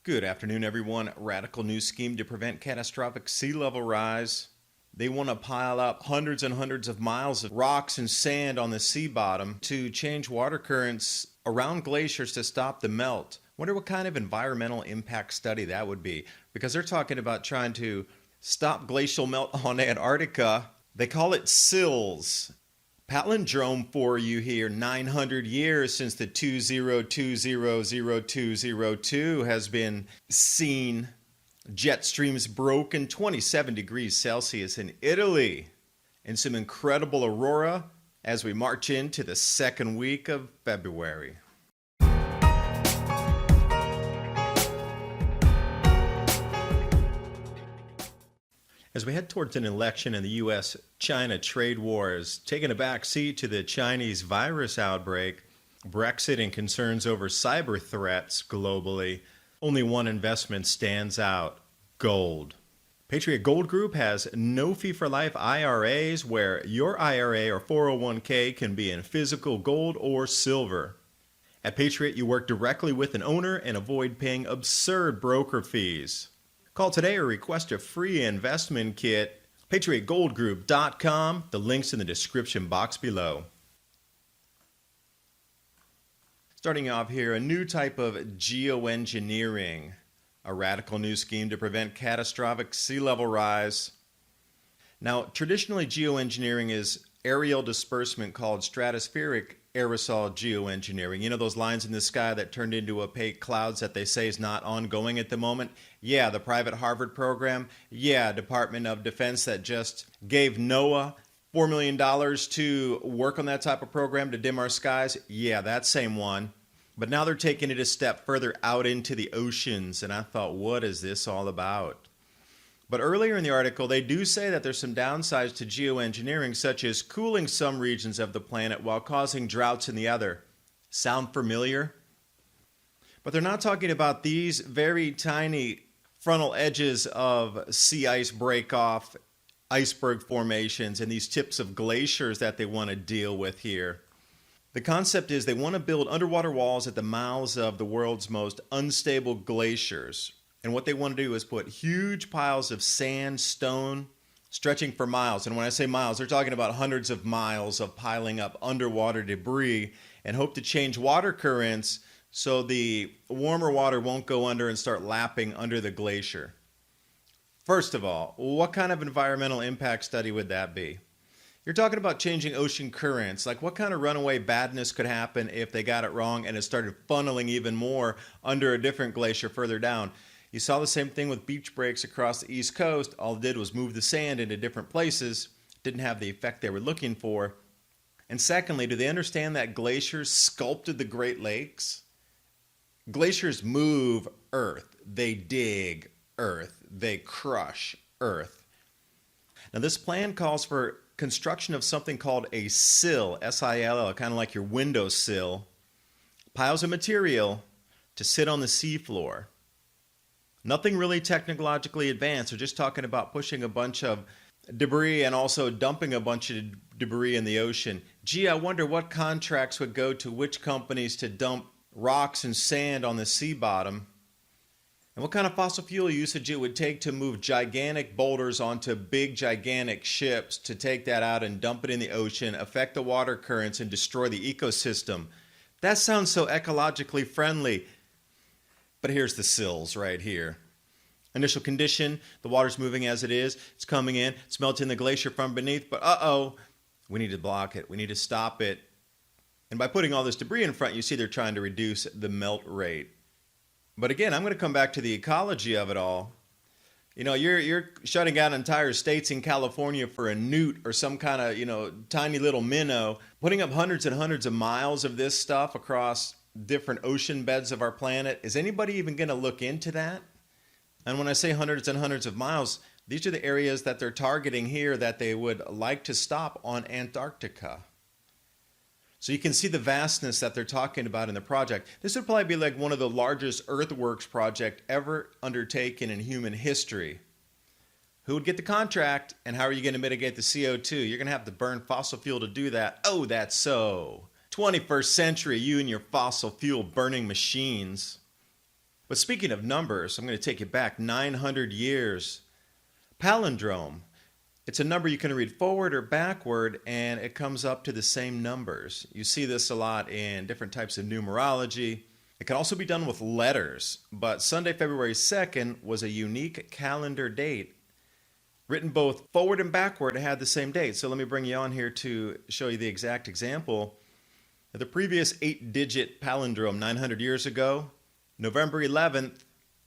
Good afternoon, everyone. Radical new scheme to prevent catastrophic sea level rise. They want to pile up hundreds and hundreds of miles of rocks and sand on the sea bottom to change water currents around glaciers to stop the melt. Wonder what kind of environmental impact study that would be, because they're talking about trying to stop glacial melt on Antarctica. They call it sills. Palindrome for you here. 900 years since the 20200202 has been seen. Jet streams broken 27 degrees Celsius in Italy. And some incredible aurora as we march into the second week of February. As we head towards an election and the U.S.-China trade war is taking a back seat to the Chinese virus outbreak, Brexit and concerns over cyber threats globally, only one investment stands out: gold. Patriot Gold Group has no fee-for-life IRAs where your IRA or 401k can be in physical gold or silver. At Patriot, you work directly with an owner and avoid paying absurd broker fees. Call today or request a free investment kit. PatriotGoldGroup.com. The link's in the description box below. Starting off here, a new type of geoengineering, a radical new scheme to prevent catastrophic sea level rise. Now, traditionally, geoengineering is aerial disbursement called stratospheric aerosol geoengineering. You know those lines in the sky that turned into opaque clouds that they say is not ongoing at the moment? Yeah, the private Harvard program. Yeah, Department of Defense that just gave NOAA $4 million to work on that type of program to dim our skies. Yeah, that same one. But now they're taking it a step further out into the oceans, and I thought, what is this all about? But earlier in the article, they do say that there's some downsides to geoengineering, such as cooling some regions of the planet while causing droughts in the other. Sound familiar? But they're not talking about these very tiny frontal edges of sea ice break-off, iceberg formations, and these tips of glaciers that they want to deal with here. The concept is they want to build underwater walls at the mouths of the world's most unstable glaciers. And what they want to do is put huge piles of sand, stone, stretching for miles. And when I say miles, they're talking about hundreds of miles of piling up underwater debris, and hope to change water currents so the warmer water won't go under and start lapping under the glacier. First of all, what kind of environmental impact study would that be? You're talking about changing ocean currents. Like, what kind of runaway badness could happen if they got it wrong and it started funneling even more under a different glacier further down? You saw the same thing with beach breaks across the East Coast. All it did was move the sand into different places. Didn't have the effect they were looking for. And secondly, do they understand that glaciers sculpted the Great Lakes? Glaciers move Earth. They dig Earth. They crush Earth. Now, this plan calls for construction of something called a sill, S-I-L-L, kind of like your windowsill. Piles of material to sit on the seafloor. Nothing really technologically advanced. They're just talking about pushing a bunch of debris and also dumping a bunch of debris in the ocean. Gee, I wonder what contracts would go to which companies to dump rocks and sand on the sea bottom, and what kind of fossil fuel usage it would take to move gigantic boulders onto big, gigantic ships to take that out and dump it in the ocean, affect the water currents, and destroy the ecosystem. That sounds so ecologically friendly. But here's the sills right here. Initial condition, the water's moving as it is. It's coming in, it's melting the glacier from beneath, but we need to block it. We need to stop it. And by putting all this debris in front, you see they're trying to reduce the melt rate. But again, I'm going to come back to the ecology of it all. You know, you're shutting down entire states in California for a newt or some kind of, tiny little minnow, putting up hundreds and hundreds of miles of this stuff across different ocean beds of our planet. Is anybody even going to look into that? And when I say hundreds and hundreds of miles, these are the areas that they're targeting here that they would like to stop on Antarctica. So you can see the vastness that they're talking about in the project. This would probably be like one of the largest earthworks project ever undertaken in human history. Who would get the contract, and how are you going to mitigate the CO2? You're going to have to burn fossil fuel to do that. Oh, that's so. 21st century, you and your fossil fuel burning machines. But speaking of numbers, I'm going to take you back 900 years. Palindrome. It's a number you can read forward or backward, and it comes up to the same numbers. You see this a lot in different types of numerology. It can also be done with letters, but Sunday, February 2nd was a unique calendar date. Written both forward and backward, it had the same date. So let me bring you on here to show you the exact example. The previous 8-digit palindrome 900 years ago, November 11th,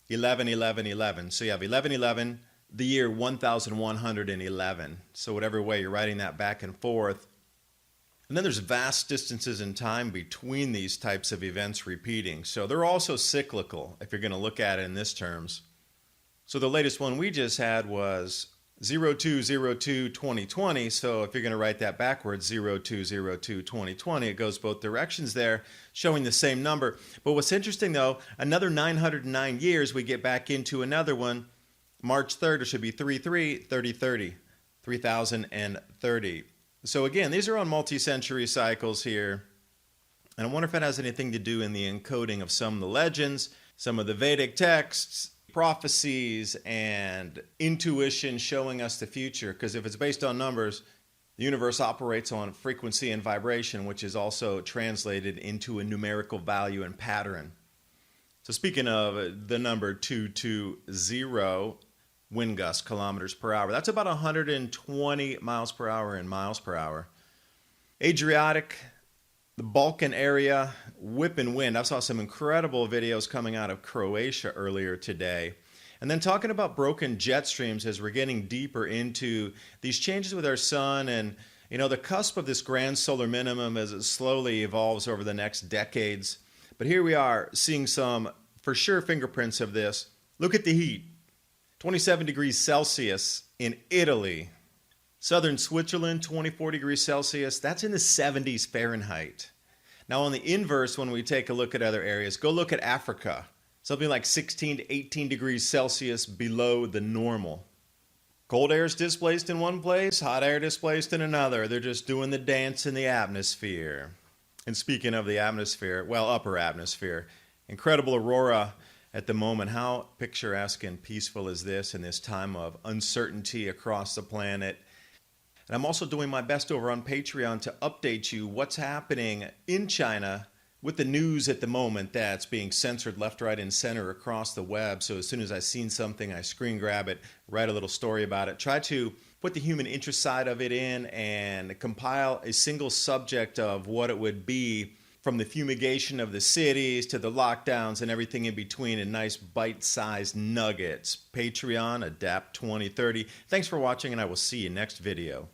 111111. So you have 1111, the year 1111. So whatever way you're writing that back and forth. And then there's vast distances in time between these types of events repeating. So they're also cyclical if you're going to look at it in this terms. So the latest one we just had was 0202-2020. So if you're going to write that backwards, 0202-2020, it goes both directions there, showing the same number. But what's interesting though, another 909 years, we get back into another one. March 3rd, it should be 33-30-30, 3030. So again, these are on multi-century cycles here. And I wonder if it has anything to do in the encoding of some of the legends, some of the Vedic texts, prophecies, and intuition showing us the future. Because if it's based on numbers, the universe operates on frequency and vibration, which is also translated into a numerical value and pattern. So speaking of the number 220, wind gusts, kilometers per hour. That's about 120 miles per hour in miles per hour. Adriatic, the Balkan area, whipping wind. I saw some incredible videos coming out of Croatia earlier today. And then talking about broken jet streams as we're getting deeper into these changes with our sun and, you know, the cusp of this grand solar minimum as it slowly evolves over the next decades. But here we are seeing some, for sure, fingerprints of this. Look at the heat. 27 degrees Celsius in Italy. Southern Switzerland, 24 degrees Celsius. That's in the 70s Fahrenheit. Now on the inverse, when we take a look at other areas, go look at Africa. Something like 16 to 18 degrees Celsius below the normal. Cold air is displaced in one place, hot air displaced in another. They're just doing the dance in the atmosphere. And speaking of the atmosphere, well, upper atmosphere, incredible aurora at the moment. How picturesque and peaceful is this in this time of uncertainty across the planet? And I'm also doing my best over on Patreon to update you what's happening in China with the news at the moment that's being censored left, right, and center across the web. So as soon as I've seen something, I screen grab it, write a little story about it, try to put the human interest side of it in and compile a single subject of what it would be, from the fumigation of the cities to the lockdowns and everything in between, in nice bite-sized nuggets. Patreon, Adapt 2030. Thanks for watching, and I will see you next video.